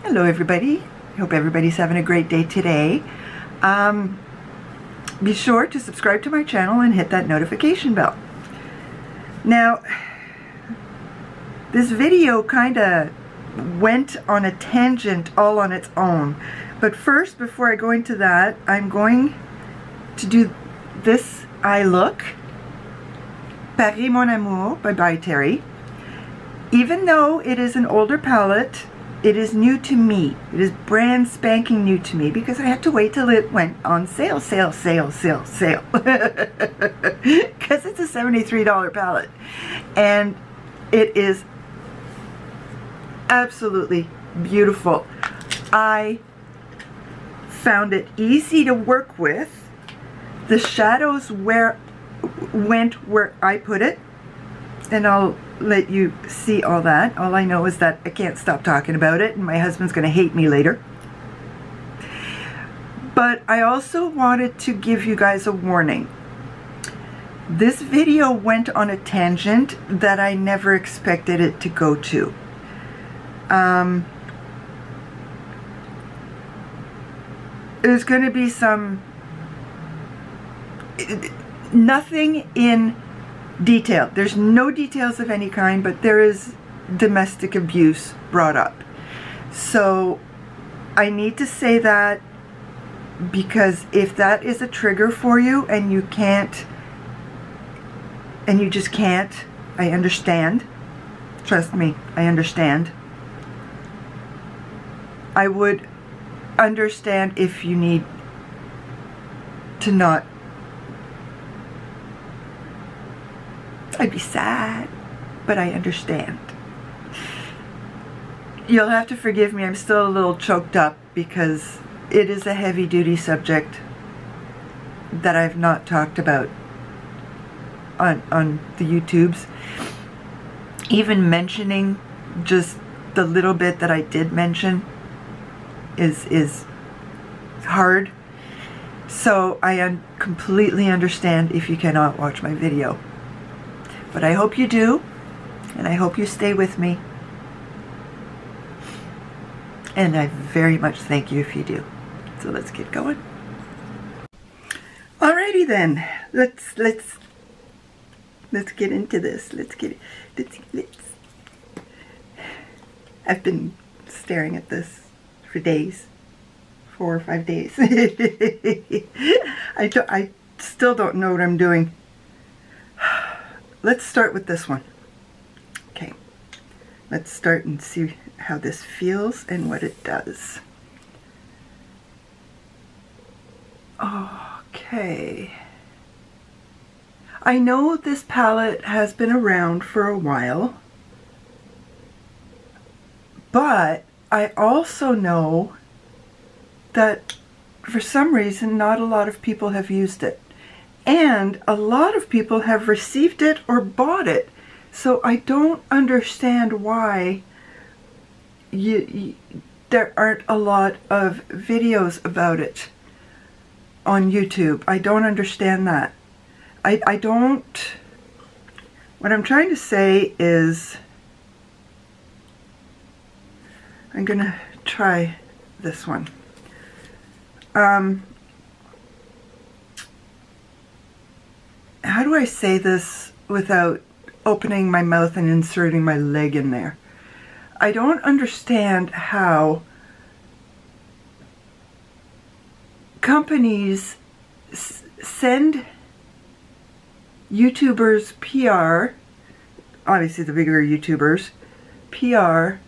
Hello everybody, hope everybody's having a great day today. Be sure to subscribe to my channel and hit that notification bell. Now, this video kind of went on a tangent all on its own, but first, before I go into that, I'm going to do this eye look, Paris Mon Amour by Byterry. Even though it is an older palette, it is new to me. It is brand spanking new to me because I had to wait till it went on sale. Because it's a $73 palette. And it is absolutely beautiful. I found it easy to work with. The shadows went where I put it. And I'll let you see all that. All I know is that I can't stop talking about it and my husband's going to hate me later. But I also wanted to give you guys a warning. This video went on a tangent that I never expected it to go to. There's going to be nothing in detail. There's no details of any kind, but there is domestic abuse brought up. So I need to say that because if that is a trigger for you and you can't, and you just can't, I understand. Trust me, I understand. I would understand if you need to not. I'd be sad, but I understand. You'll have to forgive me, I'm still a little choked up because it is a heavy-duty subject that I've not talked about on the YouTubes. Even mentioning just the little bit that I did mention is hard. So I completely understand if you cannot watch my video. But I hope you do, and I hope you stay with me. And I very much thank you if you do. So let's get going. Alrighty then, let's get into this. Let's. I've been staring at this for days, 4 or 5 days. I still don't know what I'm doing. Let's start with this one. Okay, let's start and see how this feels and what it does. Okay. I know this palette has been around for a while, but I also know that for some reason not a lot of people have used it. And a lot of people have received it or bought it. So I don't understand why there aren't a lot of videos about it on YouTube. I don't understand that. I don't... What I'm trying to say is... I'm going to try this one. How do I say this without opening my mouth and inserting my leg in there? I don't understand how companies send YouTubers PR, obviously the bigger YouTubers, PR,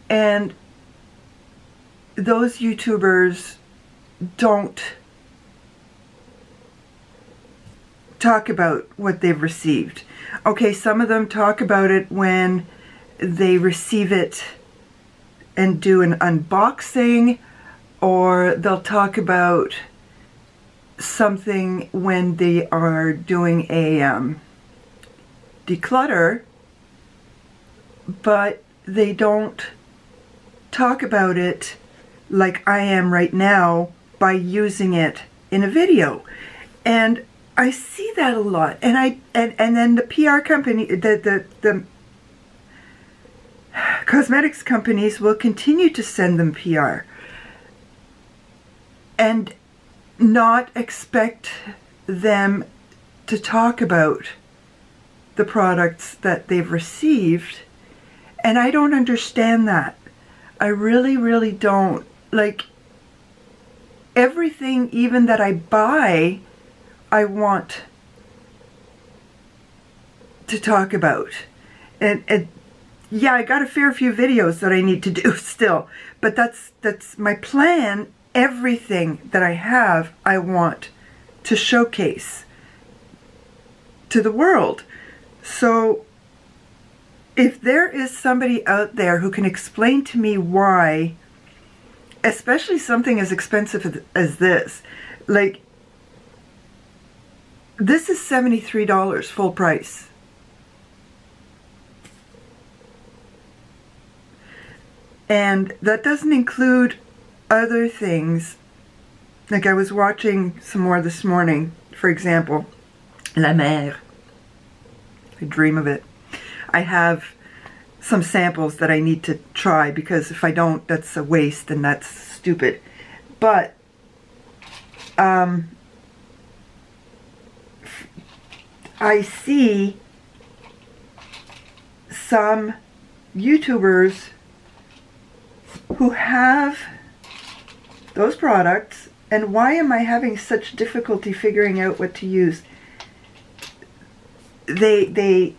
and those YouTubers don't talk about what they've received. Okay, some of them talk about it when they receive it and do an unboxing, or they'll talk about something when they are doing a declutter, but they don't talk about it like I am right now by using it in a video. And I see that a lot, and then the PR company, the cosmetics companies will continue to send them PR and not expect them to talk about the products that they've received. And I don't understand that. I really, really don't. Like, everything even that I buy, I want to talk about. And yeah, I got a fair few videos that I need to do still, but that's my plan. Everything that I have, I want to showcase to the world. So if there is somebody out there who can explain to me why, especially something as expensive as this, like, this is $73 full price. And that doesn't include other things. Like, I was watching some more this morning, for example, La Mer. I dream of it. I have some samples that I need to try, because if I don't, that's a waste and that's stupid. But I see some YouTubers who have those products, and why am I having such difficulty figuring out what to use? Alright,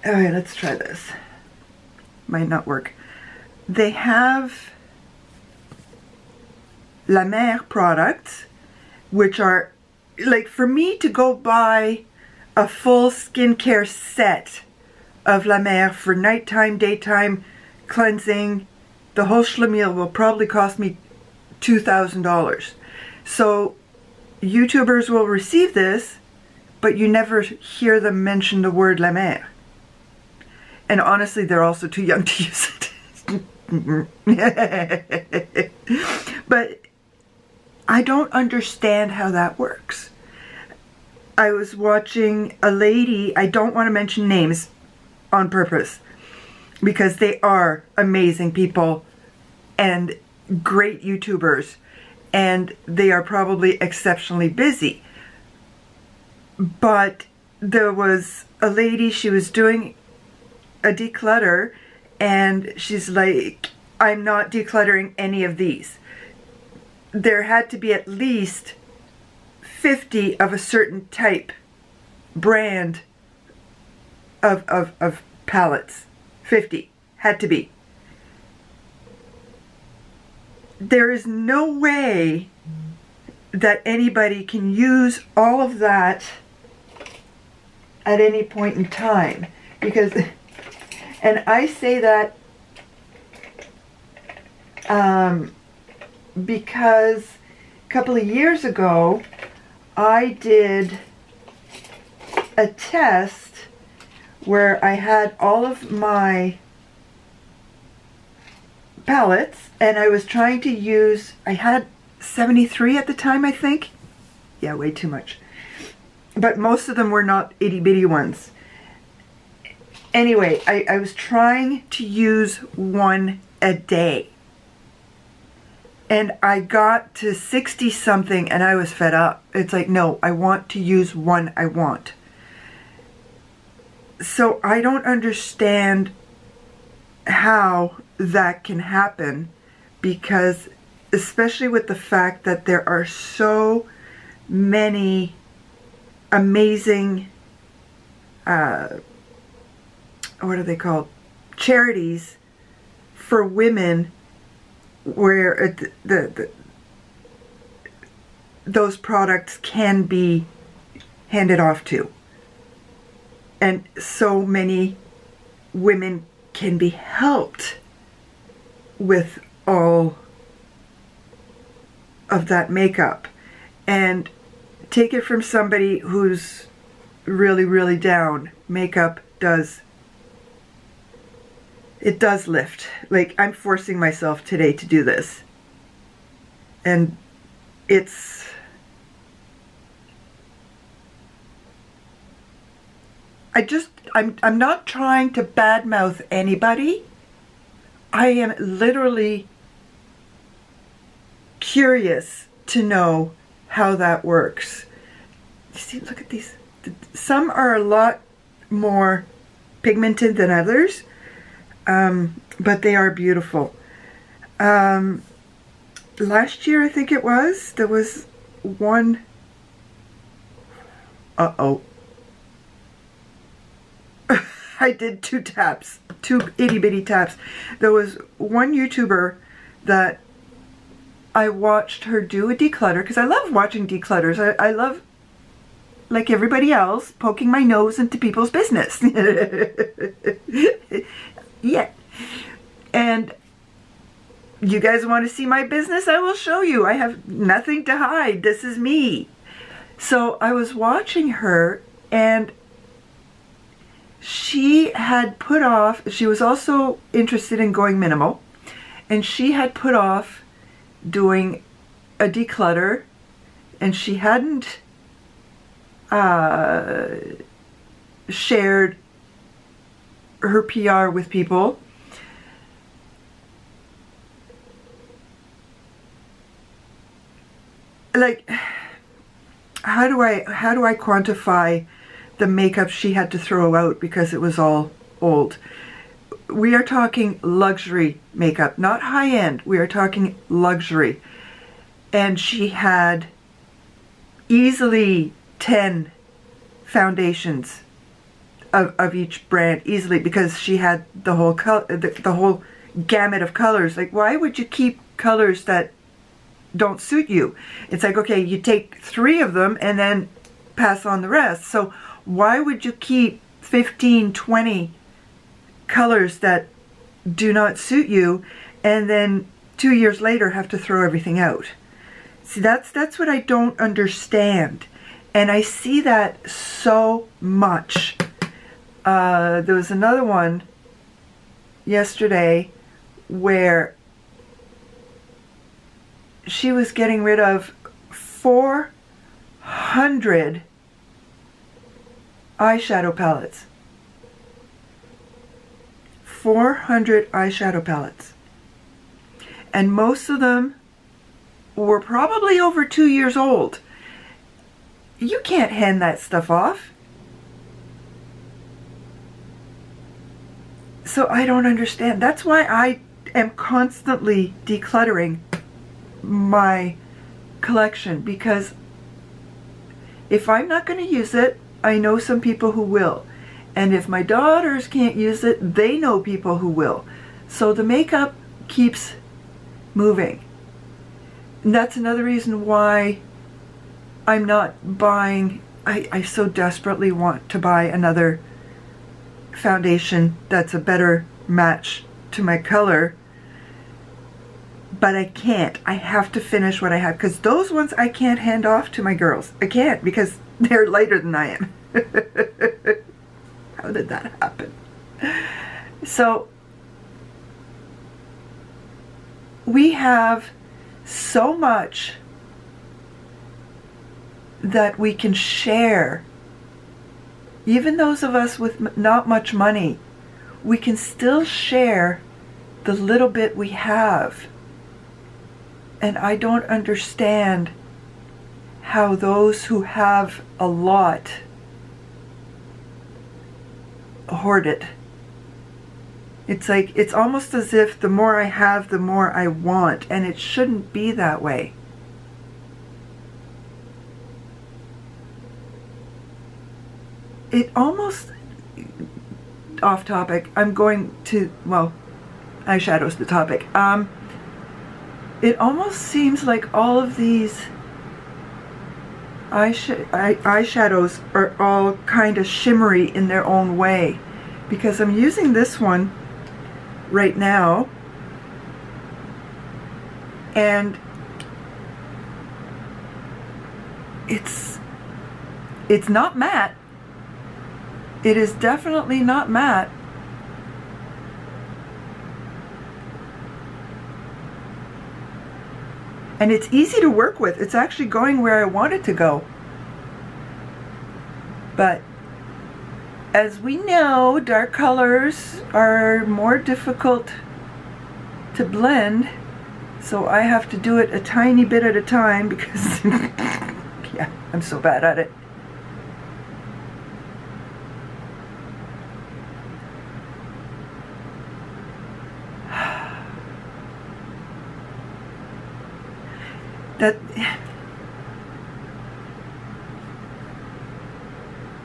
let's try this. Might not work. They have La Mer products, which are, like, for me to go buy a full skincare set of La Mer for nighttime, daytime, cleansing, the whole schlemiel will probably cost me $2,000. So YouTubers will receive this, but you never hear them mention the word La Mer. And honestly, they're also too young to use it. But I don't understand how that works. I was watching a lady, I don't want to mention names on purpose, because they are amazing people and great YouTubers, and they are probably exceptionally busy. But there was a lady, she was doing a declutter, and she's like, I'm not decluttering any of these. There had to be at least 50 of a certain type, brand of palettes. 50. Had to be. There is no way that anybody can use all of that at any point in time, because, and I say that because a couple of years ago I did a test where I had all of my palettes, and I was trying to use, I had 73 at the time, I think. Yeah, way too much. But most of them were not itty bitty ones. Anyway, I was trying to use one a day. And I got to 60 something and I was fed up. It's like, no, I want to use one I want. So I don't understand how that can happen, because especially with the fact that there are so many amazing, what are they called? Charities for women, where those products can be handed off to. And so many women can be helped with all of that makeup. And take it from somebody who's really, really down. Makeup does, it does lift. Like, I'm forcing myself today to do this. And I'm not trying to badmouth anybody. I am literally curious to know how that works. You see, look at these. Some are a lot more pigmented than others, but they are beautiful. Last year, I think it was, there was one, I did 2 taps, 2 itty bitty taps. There was one YouTuber that I watched her do a declutter, because I love watching declutters. I love, like everybody else, poking my nose into people's business. Yeah. And you guys want to see my business? I will show you. I have nothing to hide. This is me. So I was watching her, and she had put off, she was also interested in going minimal, and she had put off doing a declutter, and she hadn't shared her PR with people. Like, how do I quantify the makeup she had to throw out because it was all old? We are talking luxury makeup, not high-end. We are talking luxury. And she had easily 10 foundations of each brand, easily, because she had the whole the whole gamut of colors. Like, why would you keep colors that don't suit you? It's like, okay, you take 3 of them and then pass on the rest. So why would you keep 15, 20 colors that do not suit you and then 2 years later have to throw everything out? See, that's what I don't understand. And I see that so much. There was another one yesterday where she was getting rid of 400 eyeshadow palettes. 400 eyeshadow palettes. And most of them were probably over 2 years old. You can't hand that stuff off. So I don't understand. That's why I am constantly decluttering my collection, because if I'm not going to use it, I know some people who will. And if my daughters can't use it, they know people who will. So the makeup keeps moving. And that's another reason why I'm not buying, I so desperately want to buy another foundation that's a better match to my color, but I can't. I have to finish what I have, because those ones I can't hand off to my girls. I can't, because they're lighter than I am. How did that happen? So we have so much that we can share. Even those of us with not much money, we can still share the little bit we have. And I don't understand how those who have a lot hoard it. It's like, it's almost as if the more I have, the more I want, and it shouldn't be that way. It almost, off topic, I'm going to, well, eyeshadow's the topic. It almost seems like all of these eyeshadows are all kind of shimmery in their own way, because I'm using this one right now, and it's not matte. It is definitely not matte. And it's easy to work with. It's actually going where I want it to go. But as we know, dark colors are more difficult to blend, so I have to do it a tiny bit at a time because yeah, I'm so bad at it.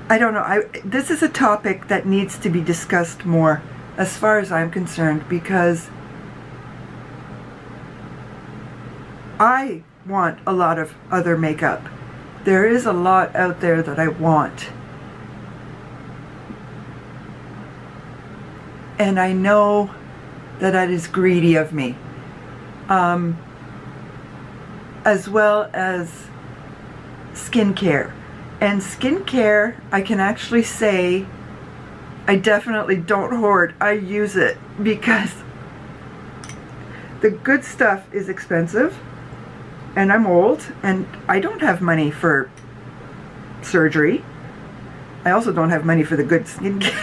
I don't know. This is a topic that needs to be discussed more, as far as I'm concerned, because I want a lot of other makeup. There is a lot out there that I want. And I know that is greedy of me. As well as skincare. And skincare, I can actually say, I definitely don't hoard. I use it because the good stuff is expensive, and I'm old, and I don't have money for surgery. I also don't have money for the good skincare.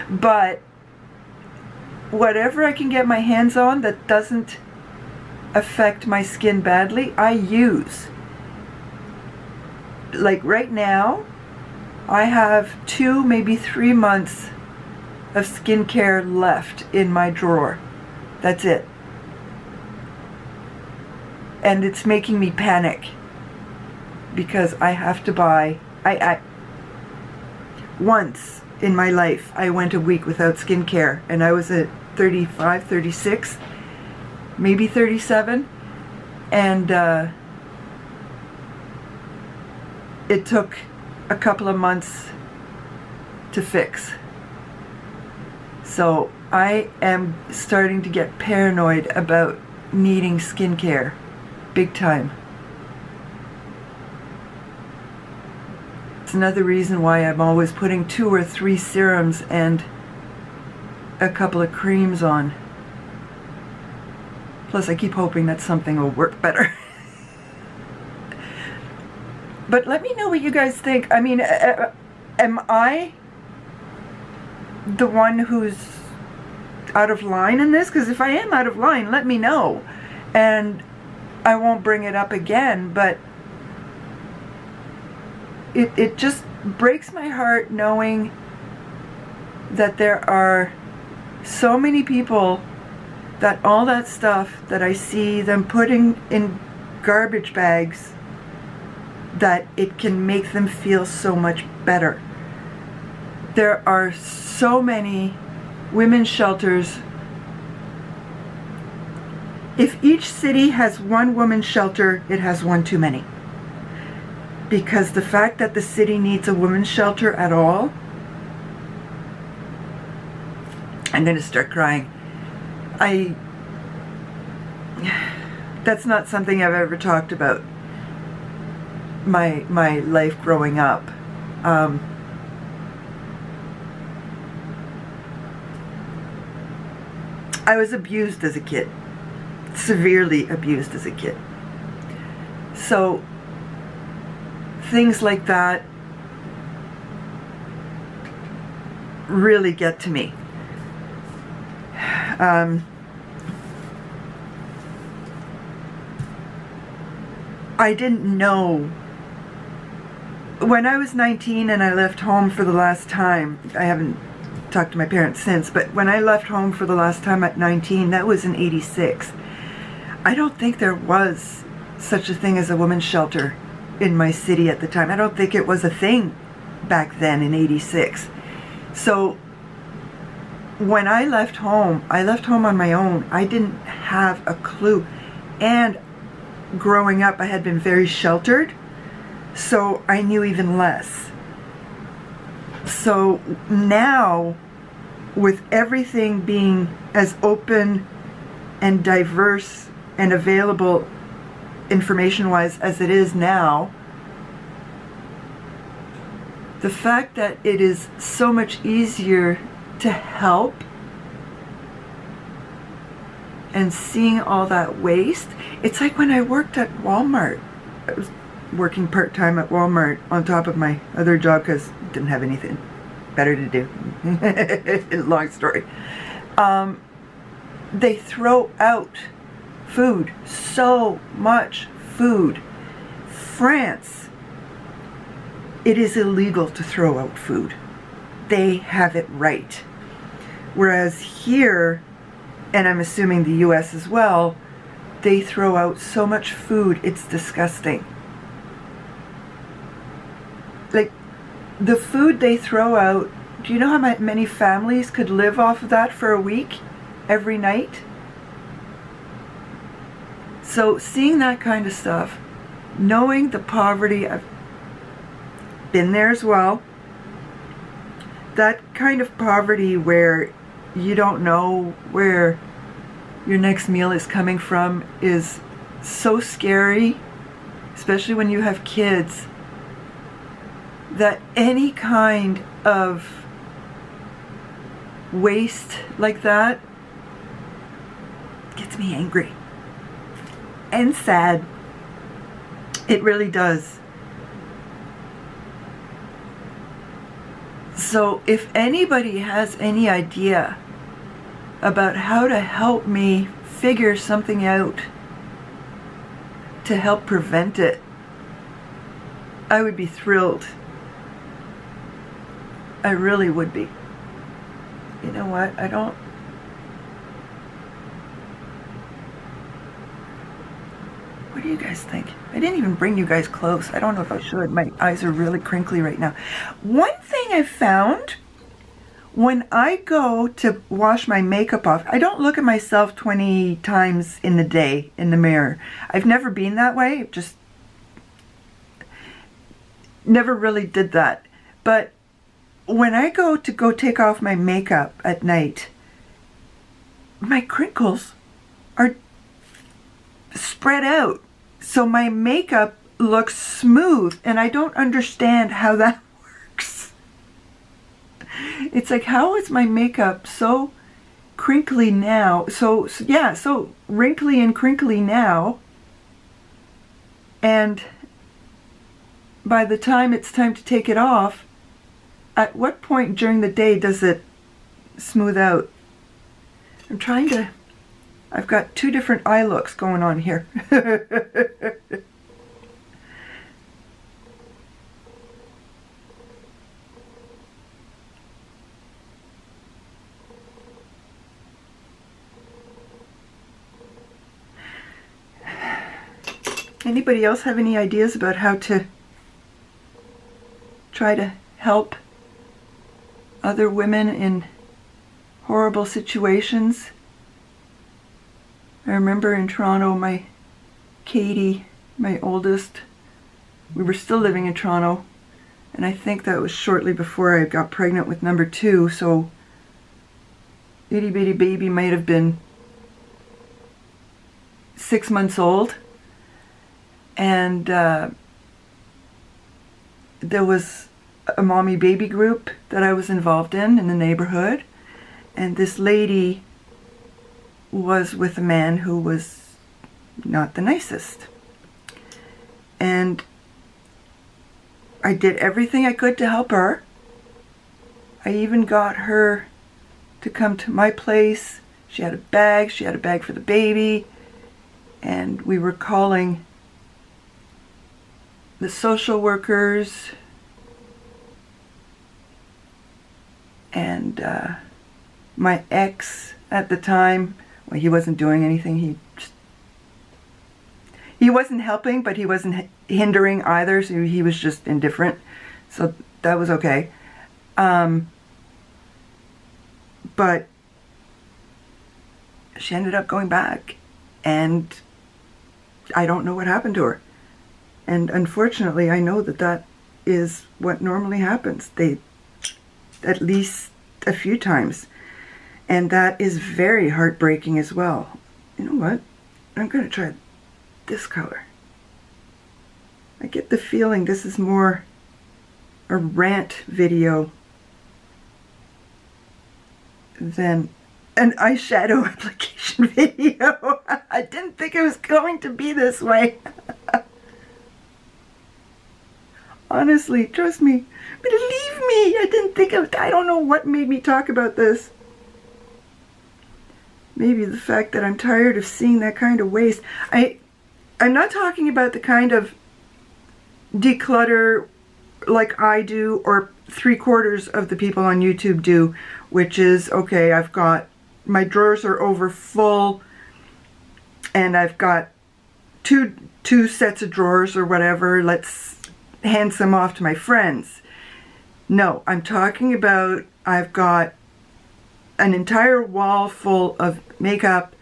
But whatever I can get my hands on that doesn't affect my skin badly, I use. Like right now, I have 2, maybe 3 months of skincare left in my drawer. That's it. And it's making me panic because I have to buy. Once in my life, I went a week without skincare, and I was at 35, 36, maybe 37, and it took a couple of months to fix. So I am starting to get paranoid about needing skincare big time. It's another reason why I'm always putting 2 or 3 serums and a couple of creams on. Plus I keep hoping that something will work better. But let me know what you guys think. I mean, am I the one who's out of line in this? Because if I am out of line, let me know. And I won't bring it up again, but it just breaks my heart knowing that there are so many people that all that stuff that I see them putting in garbage bags, that it can make them feel so much better. There are so many women's shelters. If each city has one women's shelter, it has one too many. Because the fact that the city needs a women's shelter at all, I'm going to start crying. That's not something I've ever talked about. My life growing up. I was abused as a kid. Severely abused as a kid. So things like that really get to me. I didn't know. When I was 19 and I left home for the last time, I haven't talked to my parents since, but when I left home for the last time at 19, that was in '86. I don't think there was such a thing as a women's shelter in my city at the time. I don't think it was a thing back then in '86. So when I left home on my own. I didn't have a clue. And growing up, I had been very sheltered, so I knew even less. So now, with everything being as open and diverse and available information-wise as it is now, the fact that it is so much easier to help, and seeing all that waste, it's like when I worked at Walmart. I was working part-time at Walmart on top of my other job because I didn't have anything better to do. Long story. They throw out food, so much food. France, it is illegal to throw out food. They have it right. Whereas here, and I'm assuming the US as well, they throw out so much food, it's disgusting. Like, the food they throw out, do you know how many families could live off of that for a week, every night? So seeing that kind of stuff, knowing the poverty, I've been there as well, that kind of poverty where you don't know where your next meal is coming from is so scary, especially when you have kids, that any kind of waste like that gets me angry and sad. It really does. So if anybody has any idea about how to help me figure something out to help prevent it, I would be thrilled. I really would be. You know what? What do you guys think? I didn't even bring you guys close. I don't know if I should. My eyes are really crinkly right now. One thing I found, when I go to wash my makeup off, I don't look at myself 20 times in the day in the mirror. I've never been that way. Just never really did that. But when I go to take off my makeup at night, my crinkles are spread out. So my makeup looks smooth, and I don't understand how that works. It's like, how is my makeup so crinkly now? So wrinkly and crinkly now, and by the time it's time to take it off, at what point during the day does it smooth out? I'm trying to, I've got two different eye looks going on here. Anybody else have any ideas about how to try to help other women in horrible situations? I remember in Toronto, my Katie, my oldest, we were still living in Toronto, and I think that was shortly before I got pregnant with number 2, so itty bitty baby might have been 6 months old. And there was a mommy baby group that I was involved in the neighborhood, and this lady was with a man who was not the nicest. And I did everything I could to help her. I even got her to come to my place. She had a bag for the baby, and we were calling the social workers, and my ex at the time, well, he wasn't doing anything. He wasn't helping, but he wasn't hindering either, so he was just indifferent. So that was okay. But she ended up going back, and I don't know what happened to her. And unfortunately, I know that that is what normally happens. They, at least a few times. And that is very heartbreaking as well. You know what? I'm going to try this color. I get the feeling this is more a rant video than an eyeshadow application video. I didn't think it was going to be this way. Honestly, trust me. Believe me, I didn't think of, I don't know what made me talk about this. Maybe the fact that I'm tired of seeing that kind of waste. I'm not talking about the kind of declutter like I do or 3/4 of the people on YouTube do, which is, okay, I've got, my drawers are over full and I've got two sets of drawers or whatever, let's hand some off to my friends. No, I'm talking about, I've got an entire wall full of makeup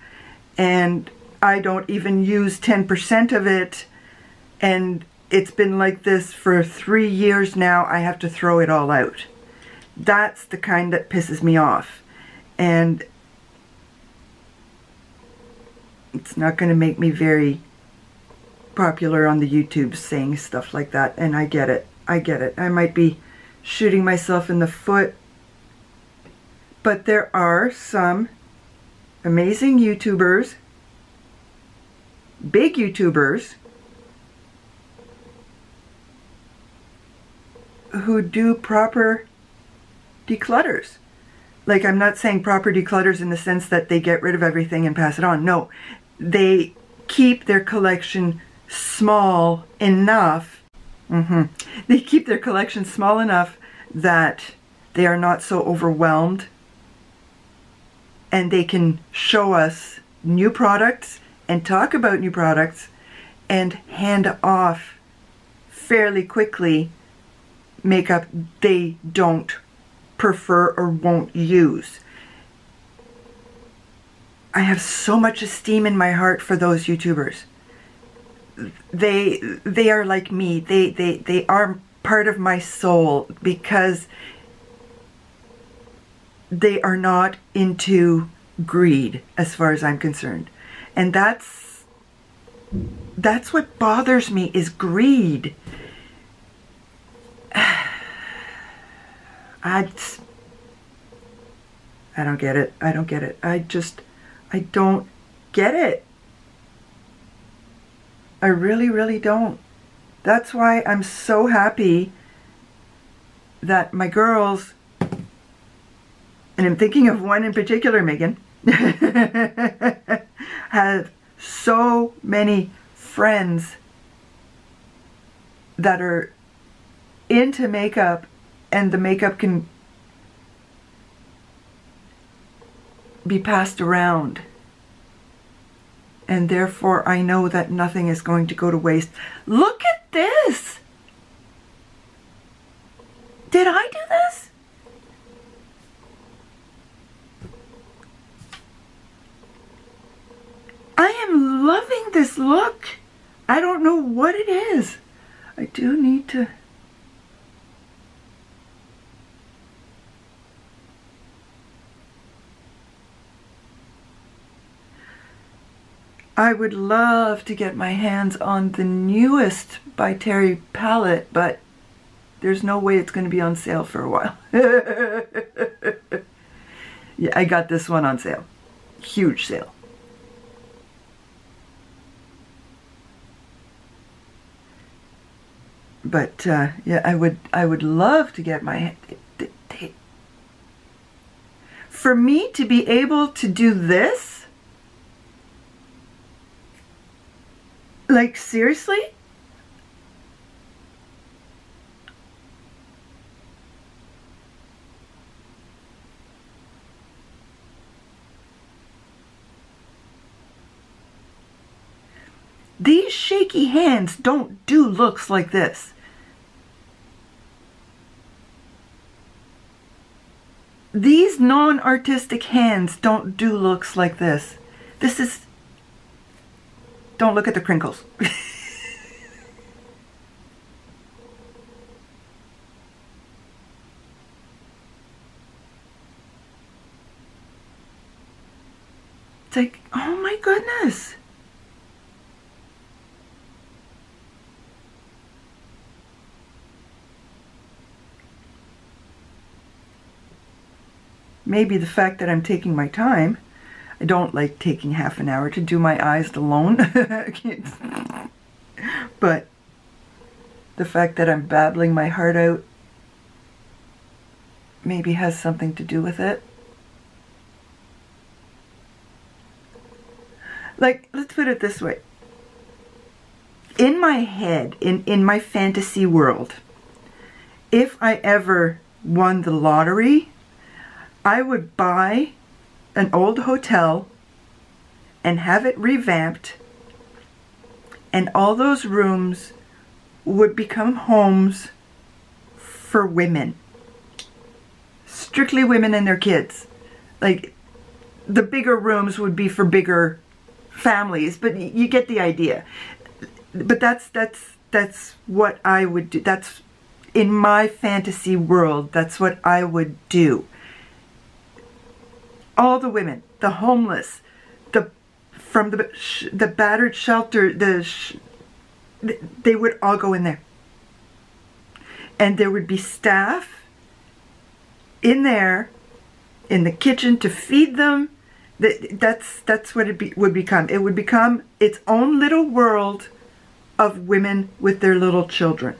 and I don't even use 10% of it, and it's been like this for 3 years now. I have to throw it all out. That's the kind that pisses me off, and it's not going to make me very popular on the YouTube saying stuff like that, and I get it. I get it. I might be shooting myself in the foot, but there are some amazing YouTubers, big YouTubers, who do proper declutters. Like, I'm not saying proper declutters in the sense that they get rid of everything and pass it on. No, they keep their collection small enough. They keep their collection small enough that they are not so overwhelmed, and they can show us new products and talk about new products and hand off fairly quickly makeup they don't prefer or won't use. I have so much esteem in my heart for those YouTubers. They are like me. They are part of my soul because they are not into greed as far as I'm concerned. And that's what bothers me, is greed. I don't get it. I don't get it. I don't get it. I really, really don't. That's why I'm so happy that my girls, and I'm thinking of one in particular, Megan, have so many friends that are into makeup, and the makeup can be passed around. And therefore I know that nothing is going to go to waste. Look at this! Did I do this? I am loving this look. I don't know what it is. I do need to... I would love to get my hands on the newest Byterry palette, but there's no way it's going to be on sale for a while. Yeah, I got this one on sale. Huge sale. But yeah, I would love to get my... For me to be able to do this, like, seriously? These shaky hands don't do looks like this. These non-artistic hands don't do looks like this. This is... Don't look at the crinkles. It's like, oh my goodness. Maybe the fact that I'm taking my time. I don't like taking half an hour to do my eyes alone. But the fact that I'm babbling my heart out maybe has something to do with it. Like, let's put it this way. In my head, in my fantasy world, if I ever won the lottery, I would buy an old hotel and have it revamped, and all those rooms would become homes for women. Strictly women and their kids. Like, the bigger rooms would be for bigger families, but you get the idea. But that's what I would do. That's in my fantasy world. That's what I would do. All the women, the homeless, from the battered shelter, they would all go in there, and there would be staff in there in the kitchen to feed them. That's what it would become. It would become its own little world of women with their little children.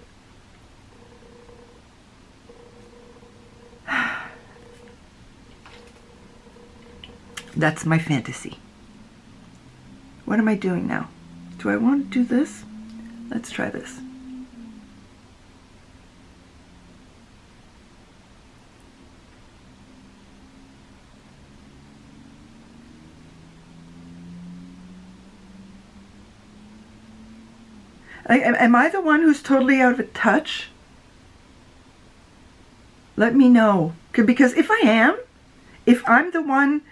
That's my fantasy. What am I doing now? Do I want to do this? Let's try this. Am I the one who's totally out of touch? Let me know. Because if I am, if I'm the one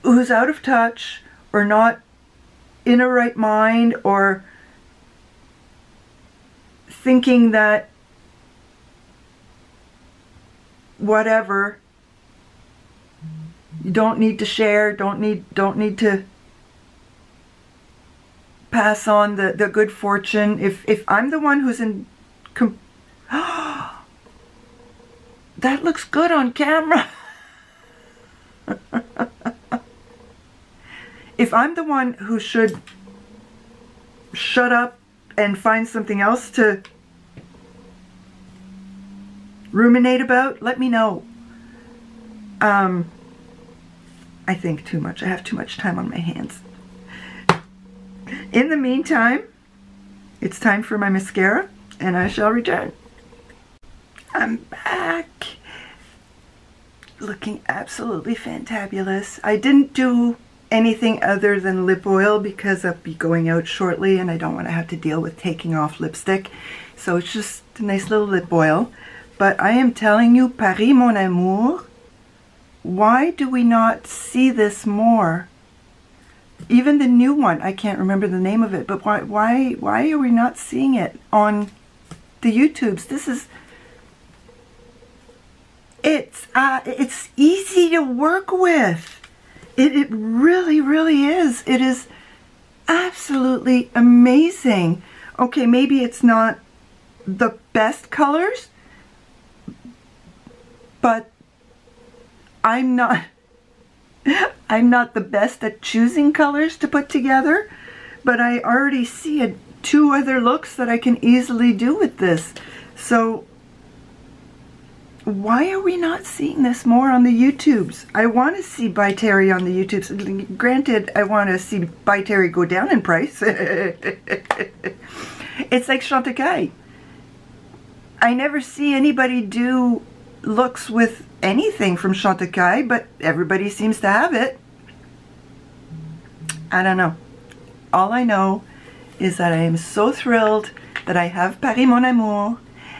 who's out of touch or not in a right mind or thinking that whatever, you don't need to share, don't need to pass on the good fortune. If I'm the one who's in that looks good on camera. If I'm the one who should shut up and find something else to ruminate about, let me know. I think too much. I have too much time on my hands. In the meantime, it's time for my mascara, and I shall return. I'm back. Looking absolutely fantabulous. I didn't do anything other than lip oil because I'll be going out shortly and I don't want to have to deal with taking off lipstick. So it's just a nice little lip oil. But I am telling you, Paris mon amour, why do we not see this more? Even the new one, I can't remember the name of it, but why are we not seeing it on the YouTubes? This is, it's easy to work with. It really, really is. It is absolutely amazing. Okay, maybe it's not the best colors, but I'm not the best at choosing colors to put together, but I already see two other looks that I can easily do with this. So why are we not seeing this more on the YouTubes? I want to see Byterry on the YouTubes. Granted, I want to see Byterry go down in price. It's like Chantecaille. I never see anybody do looks with anything from Chantecaille, but everybody seems to have it. I don't know. All I know is that I am so thrilled that I have Paris mon amour,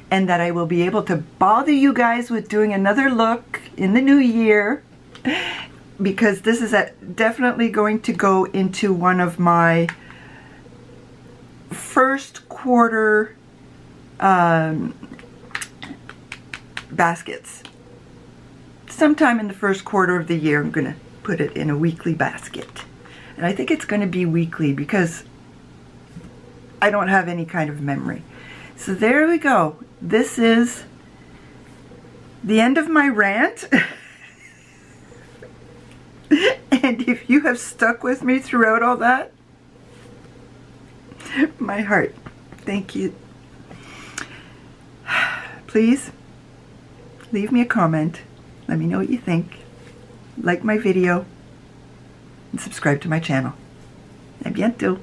and that I will be able to bother you guys with doing another look in the new year, because this is definitely going to go into one of my first quarter baskets. Sometime in the first quarter of the year, I'm going to put it in a weekly basket. And I think it's going to be weekly because I don't have any kind of memory. So there we go. This is the end of my rant. And if you have stuck with me throughout all that, my heart, thank you. please leave me a comment. Let me know what you think. Like my video and subscribe to my channel. À bientôt.